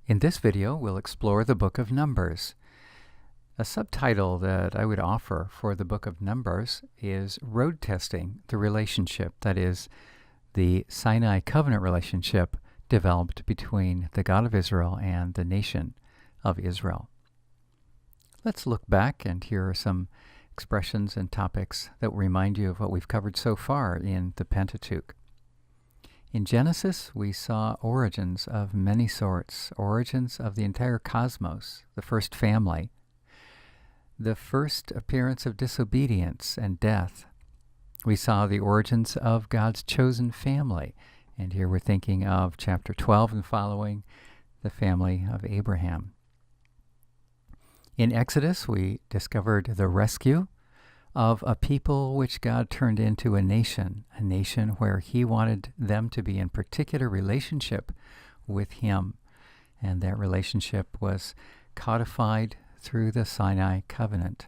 In this video, we'll explore the Book of Numbers. A subtitle that I would offer for the Book of Numbers is Road Testing the Relationship, that is, the Sinai covenant relationship developed between the God of Israel and the nation of Israel. Let's look back, and here are some expressions and topics that will remind you of what we've covered so far in the Pentateuch. In Genesis, we saw origins of many sorts, origins of the entire cosmos, the first family, the first appearance of disobedience and death. We saw the origins of God's chosen family, and here we're thinking of chapter 12 and following, the family of Abraham. In Exodus, we discovered the rescue of a people which God turned into a nation where He wanted them to be in particular relationship with Him. And that relationship was codified through the Sinai covenant.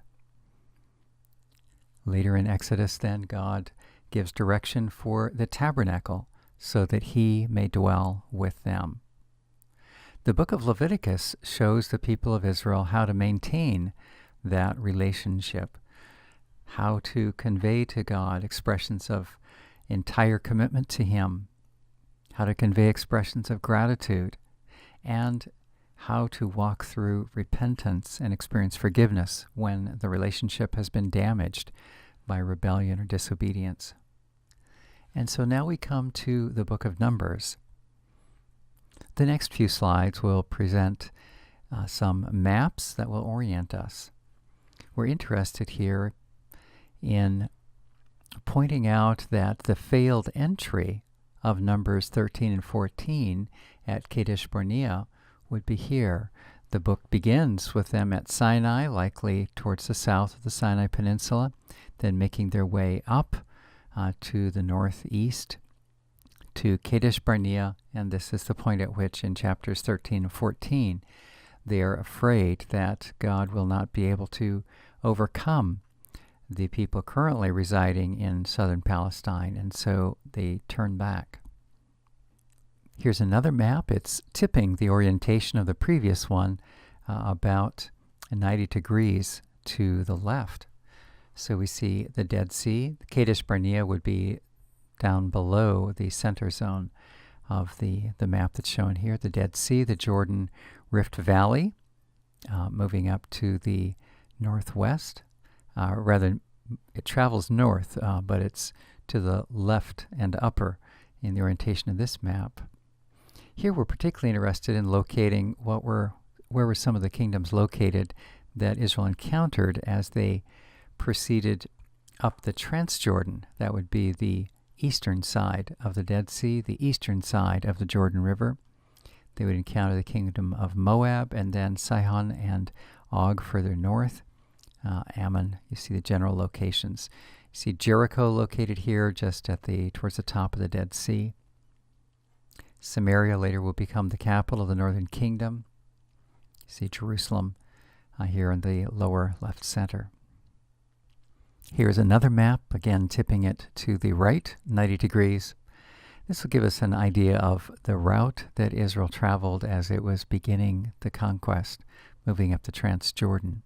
Later in Exodus, then, God gives direction for the tabernacle so that He may dwell with them. The book of Leviticus shows the people of Israel how to maintain that relationship, how to convey to God expressions of entire commitment to Him, how to convey expressions of gratitude, and how to walk through repentance and experience forgiveness when the relationship has been damaged by rebellion or disobedience. And so now we come to the book of Numbers. The next few slides will present some maps that will orient us. We're interested here in pointing out that the failed entry of Numbers 13 and 14 at Kadesh Barnea would be here. The book begins with them at Sinai, likely towards the south of the Sinai Peninsula, then making their way up to the northeast to Kadesh Barnea, and this is the point at which in chapters 13 and 14 they are afraid that God will not be able to overcome the people currently residing in southern Palestine, and so they turn back. Here's another map. It's tipping the orientation of the previous one about 90 degrees to the left. So we see the Dead Sea. Kadesh Barnea would be down below the center zone of the map that's shown here. The Dead Sea, the Jordan Rift Valley, moving up to the northwest. It travels north, but it's to the left and upper in the orientation of this map. Here we're particularly interested in locating where were some of the kingdoms located that Israel encountered as they proceeded up the Transjordan. That would be the eastern side of the Dead Sea, the eastern side of the Jordan River. They would encounter the kingdom of Moab, and then Sihon and Og further north. Ammon, you see the general locations. You see Jericho located here just towards the top of the Dead Sea. Samaria later will become the capital of the northern kingdom. You see Jerusalem here in the lower left center. Here's another map, again tipping it to the right, 90 degrees. This will give us an idea of the route that Israel traveled as it was beginning the conquest, moving up the Transjordan.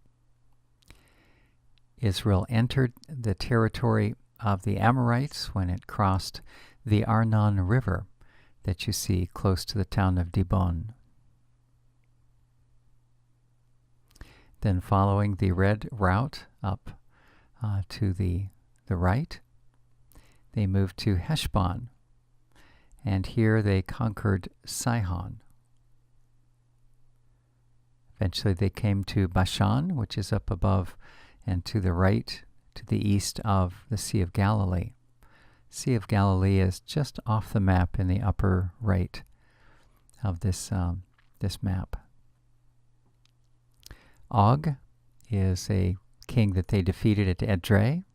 Israel entered the territory of the Amorites when it crossed the Arnon River that you see close to the town of Dibon. Then following the red route up to the right, they moved to Heshbon, and here they conquered Sihon. Eventually they came to Bashan, which is up above and to the right, to the east of the Sea of Galilee. Sea of Galilee is just off the map in the upper right of this map. Og is a king that they defeated at Edrei.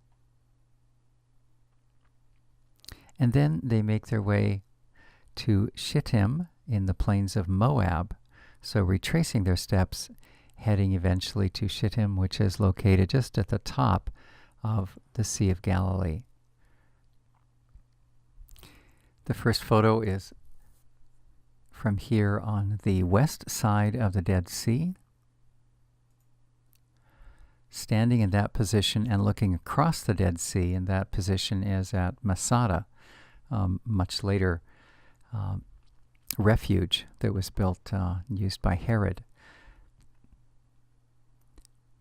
And then they make their way to Shittim in the plains of Moab, so retracing their steps, heading eventually to Shittim, which is located just at the top of the Sea of Galilee. The first photo is from here on the west side of the Dead Sea. Standing in that position and looking across the Dead Sea, and that position is at Masada, much later refuge that was built, used by Herod.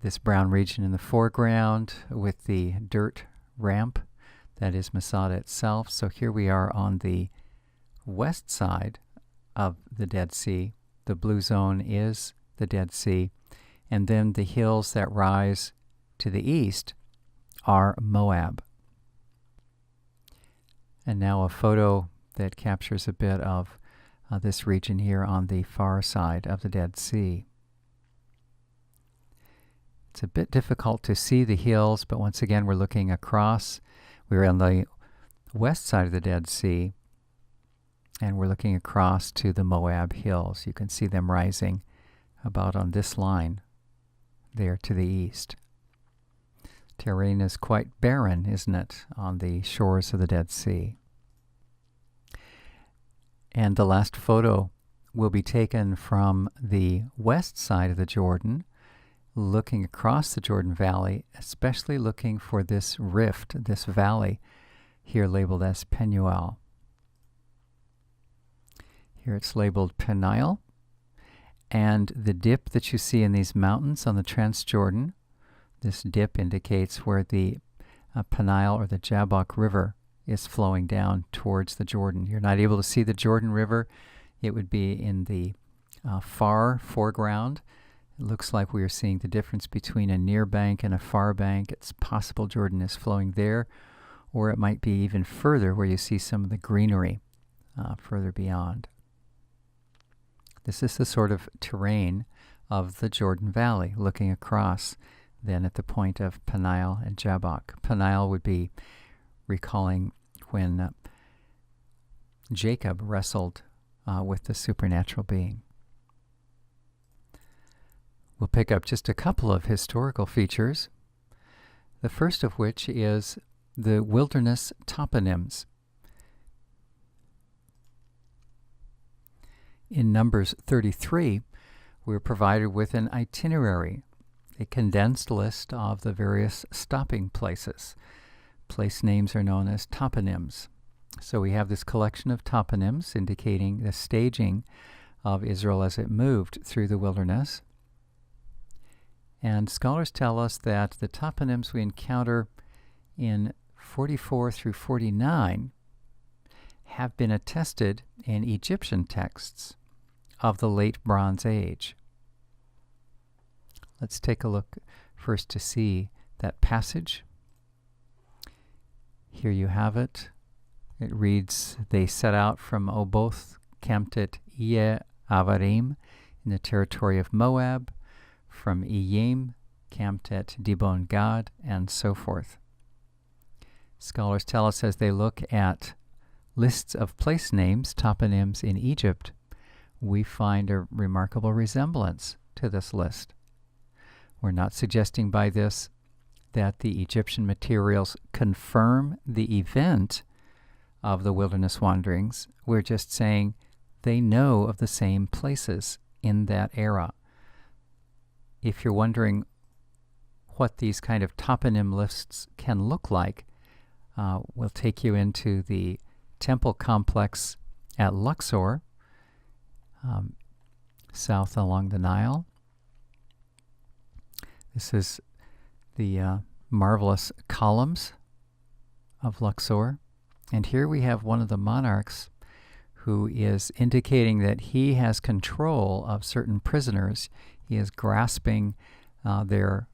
This brown region in the foreground with the dirt ramp, that is Masada itself. So here we are on the west side of the Dead Sea. The blue zone is the Dead Sea. And then the hills that rise to the east are Moab. And now a photo that captures a bit of this region here on the far side of the Dead Sea. It's a bit difficult to see the hills, but once again we're looking across. We're on the west side of the Dead Sea, and we're looking across to the Moab hills. You can see them rising about on this line there to the east. Terrain is quite barren, isn't it, on the shores of the Dead Sea. And the last photo will be taken from the west side of the Jordan, looking across the Jordan Valley, especially looking for this rift, this valley, here labeled as Penuel. Here it's labeled Peniel. And the dip that you see in these mountains on the Transjordan, this dip indicates where the Peniel or the Jabbok River is flowing down towards the Jordan. You're not able to see the Jordan River. It would be in the far foreground. It looks like we are seeing the difference between a near bank and a far bank. It's possible Jordan is flowing there, or it might be even further where you see some of the greenery further beyond. This is the sort of terrain of the Jordan Valley, looking across then at the point of Peniel and Jabbok. Peniel would be recalling when Jacob wrestled with the supernatural being. We'll pick up just a couple of historical features, the first of which is the wilderness toponyms. In Numbers 33, we're provided with an itinerary, a condensed list of the various stopping places. Place names are known as toponyms. So we have this collection of toponyms indicating the staging of Israel as it moved through the wilderness. And scholars tell us that the toponyms we encounter in 44 through 49 have been attested in Egyptian texts of the late Bronze Age. Let's take a look first to see that passage. Here you have it. It reads, "They set out from Oboth, camped at Iye Avarim in the territory of Moab, from Iyim, camped at Dibon Gad," and so forth. Scholars tell us as they look at lists of place names, toponyms in Egypt, we find a remarkable resemblance to this list. We're not suggesting by this that the Egyptian materials confirm the event of the wilderness wanderings. We're just saying they know of the same places in that era. If you're wondering what these kind of toponym lists can look like, we'll take you into the temple complex at Luxor, south along the Nile. This is the marvelous columns of Luxor. And here we have one of the monarchs who is indicating that he has control of certain prisoners. He is grasping their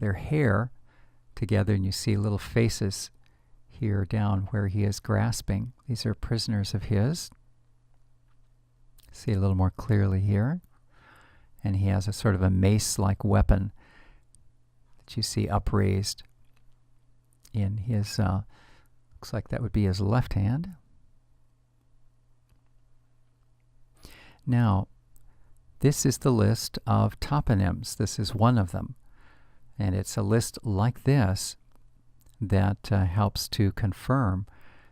hair together, and you see little faces here down where he is grasping. These are prisoners of his. See a little more clearly here. And he has a sort of a mace-like weapon that you see upraised in his, looks like that would be his left hand. Now, this is the list of toponyms. This is one of them. And it's a list like this that helps to confirm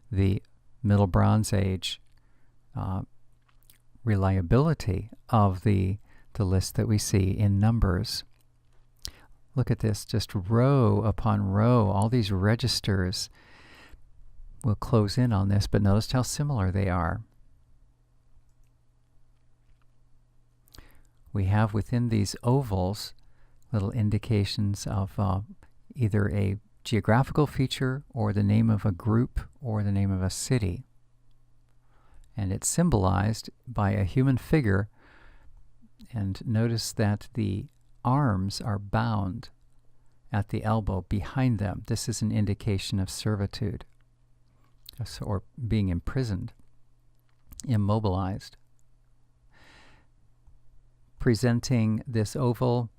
the Middle Bronze Age reliability of the list that we see in Numbers. Look at this, just row upon row, all these registers. We'll close in on this, but notice how similar they are. We have within these ovals little indications of either a geographical feature or the name of a group or the name of a city. And it's symbolized by a human figure. And notice that the arms are bound at the elbow behind them. This is an indication of servitude or being imprisoned, immobilized. Presenting this oval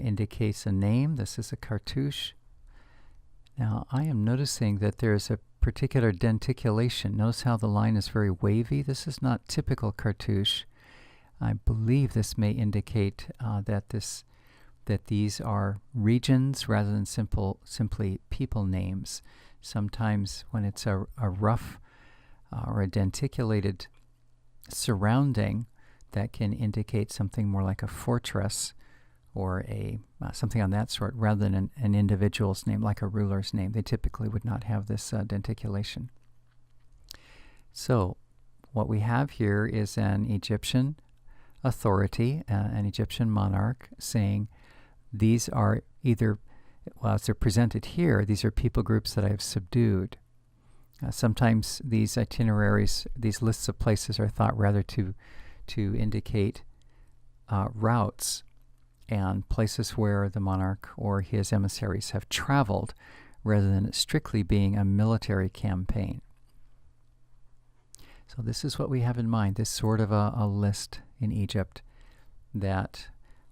indicates a name. This is a cartouche. Now, I am noticing that there's a particular denticulation. Notice how the line is very wavy. This is not typical cartouche. I believe this may indicate that these are regions rather than simply people names. Sometimes when it's a rough or a denticulated surrounding, that can indicate something more like a fortress or something on that sort, rather than an individual's name, like a ruler's name. They typically would not have this denticulation. So what we have here is an Egyptian authority, an Egyptian monarch, saying these are either, well, as they're presented here, these are people groups that I have subdued. Sometimes these itineraries, these lists of places are thought rather to indicate routes and places where the monarch or his emissaries have traveled, rather than it strictly being a military campaign. So this is what we have in mind, this sort of a list in Egypt that,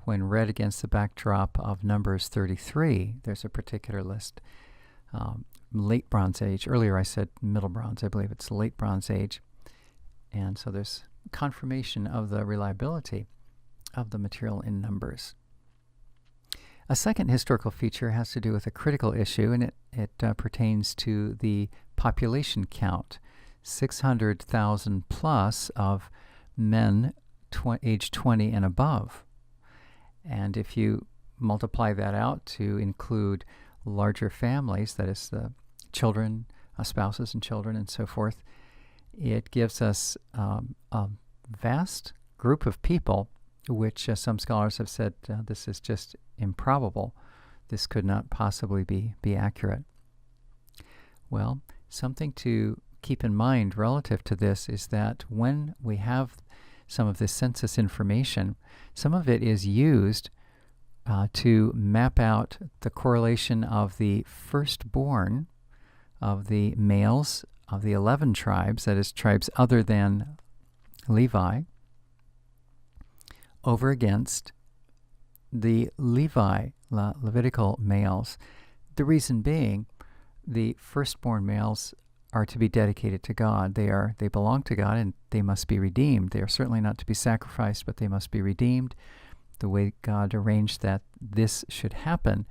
when read against the backdrop of Numbers 33, there's a particular list. Late Bronze Age. Earlier I said Middle Bronze. I believe it's Late Bronze Age. And so there's confirmation of the reliability of the material in Numbers. A second historical feature has to do with a critical issue, and it pertains to the population count. 600,000 plus of men age 20 and above. And if you multiply that out to include larger families, that is the children, spouses and children and so forth, it gives us a vast group of people, which some scholars have said this is just improbable. This could not possibly be accurate. Well, something to keep in mind relative to this is that when we have some of this census information, some of it is used to map out the correlation of the firstborn of the males of the 11 tribes, that is, tribes other than Levi, over against the Levitical males. The reason being, the firstborn males are to be dedicated to God. They belong to God, and they must be redeemed. They are certainly not to be sacrificed, but they must be redeemed. The way God arranged that this should happen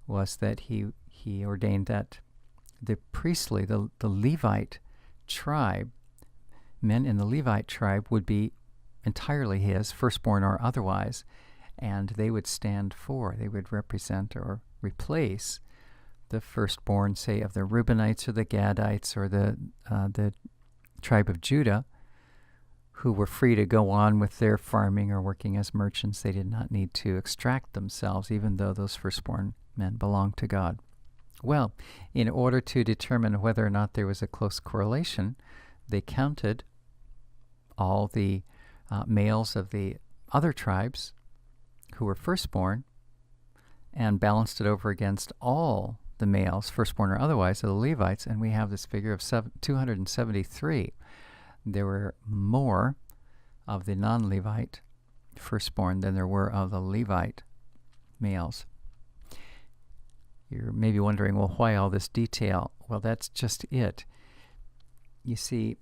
was that he ordained that the priestly, the Levite tribe, men in the Levite tribe would be entirely his, firstborn or otherwise, and they would represent or replace the firstborn, say, of the Reubenites or the Gadites or the tribe of Judah, who were free to go on with their farming or working as merchants. They did not need to extract themselves, even though those firstborn men belonged to God. Well, in order to determine whether or not there was a close correlation, they counted all the males of the other tribes who were firstborn and balanced it over against all the males, firstborn or otherwise, of the Levites, and we have this figure of 273. There were more of the non-Levite firstborn than there were of the Levite males. You're maybe wondering, well, why all this detail? Well, that's just it. You see,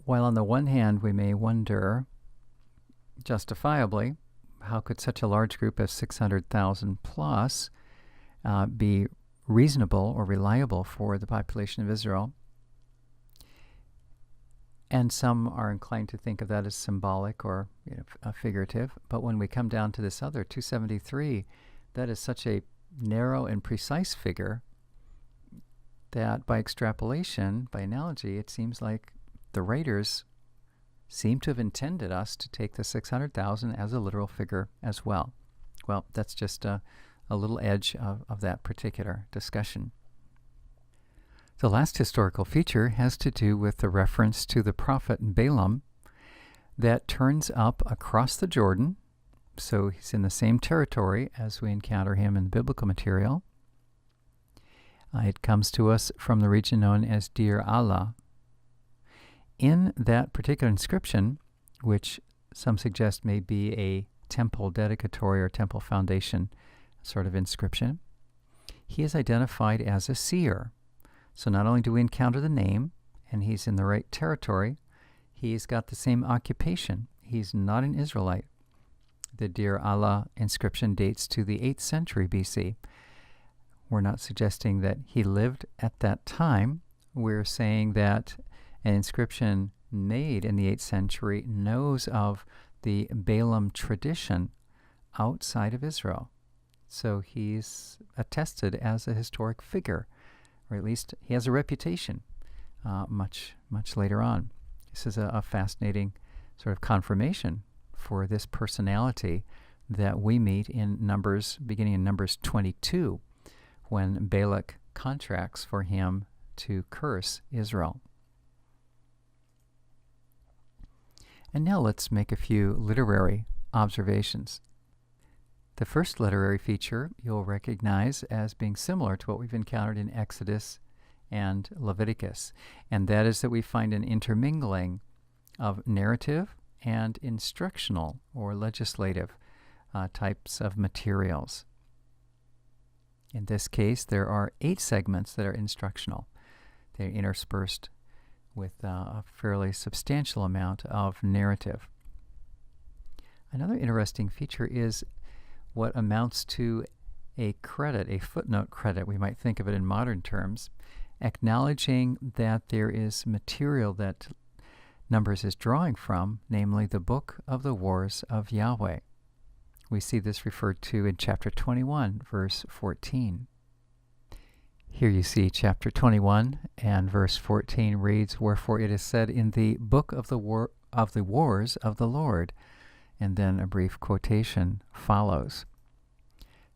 while on the one hand we may wonder, justifiably, how could such a large group of 600,000 plus be reasonable or reliable for the population of Israel? And some are inclined to think of that as symbolic or figurative. But when we come down to this other 273, that is such a narrow and precise figure that by extrapolation, by analogy, it seems like the writers seem to have intended us to take the 600,000 as a literal figure as well. Well, that's just a little edge of that particular discussion. The last historical feature has to do with the reference to the prophet Balaam that turns up across the Jordan. So he's in the same territory as we encounter him in the biblical material. It comes to us from the region known as Deir Allah. In that particular inscription, which some suggest may be a temple dedicatory or temple foundation sort of inscription, he is identified as a seer. So not only do we encounter the name, and he's in the right territory, he's got the same occupation. He's not an Israelite. The Deir Allah inscription dates to the 8th century BC. We're not suggesting that he lived at that time. We're saying that an inscription made in the 8th century knows of the Balaam tradition outside of Israel. So he's attested as a historic figure, or at least he has a reputation much later on. This is a fascinating sort of confirmation for this personality that we meet in Numbers, beginning in Numbers 22, when Balak contracts for him to curse Israel. And now let's make a few literary observations. The first literary feature you'll recognize as being similar to what we've encountered in Exodus and Leviticus, and that is that we find an intermingling of narrative and instructional or legislative types of materials. In this case, there are 8 segments that are instructional. They're interspersed with a fairly substantial amount of narrative. Another interesting feature is what amounts to a credit, a footnote credit. We might think of it in modern terms, acknowledging that there is material that Numbers is drawing from, namely the Book of the Wars of Yahweh. We see this referred to in chapter 21, verse 14. Here you see chapter 21 and verse 14 reads, "Wherefore it is said in the book of the wars of the Lord," and then a brief quotation follows.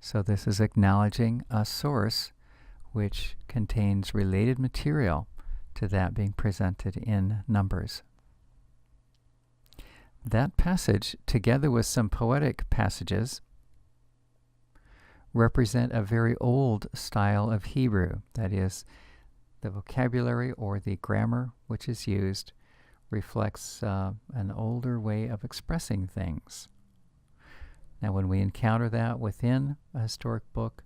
So this is acknowledging a source which contains related material to that being presented in Numbers. That passage, together with some poetic passages, represent a very old style of Hebrew. That is, the vocabulary or the grammar which is used reflects an older way of expressing things. Now, when we encounter that within a historic book,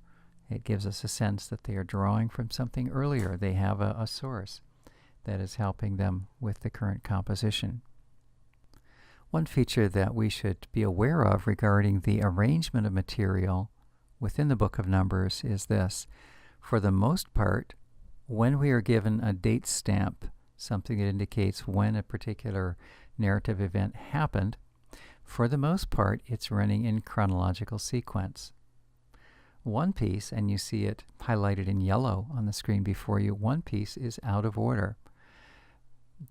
it gives us a sense that they are drawing from something earlier. They have a source that is helping them with the current composition. One feature that we should be aware of regarding the arrangement of material within the book of Numbers is this. For the most part, when we are given a date stamp, something that indicates when a particular narrative event happened, for the most part, it's running in chronological sequence. One piece, and you see it highlighted in yellow on the screen before you, one piece is out of order.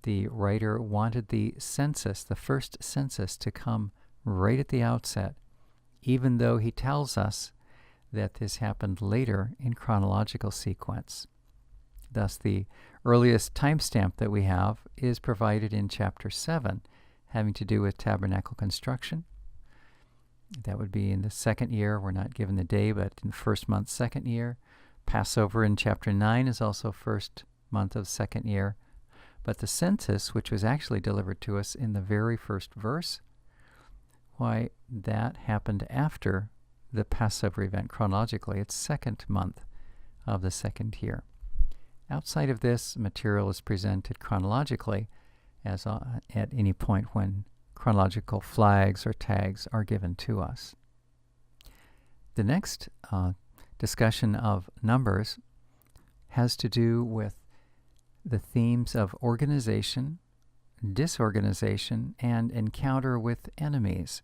The writer wanted the census, the first census, to come right at the outset, even though he tells us that this happened later in chronological sequence. Thus, the earliest timestamp that we have is provided in chapter 7, having to do with tabernacle construction. That would be in the 2nd year. We're not given the day, but in the 1st month, 2nd year. Passover in chapter 9 is also 1st month of 2nd year. But the census, which was actually delivered to us in the very first verse, why, that happened after the Passover event chronologically. It's 2nd month of the 2nd year. Outside of this, material is presented chronologically as at any point when chronological flags or tags are given to us. The next discussion of Numbers has to do with the themes of organization disorganization, and encounter with enemies.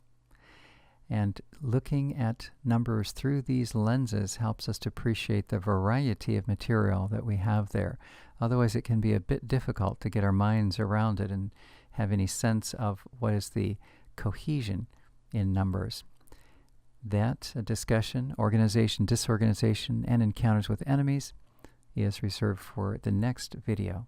And looking at Numbers through these lenses helps us to appreciate the variety of material that we have there. Otherwise, it can be a bit difficult to get our minds around it and have any sense of what is the cohesion in Numbers. That discussion, organization, disorganization, and encounters with enemies is reserved for the next video.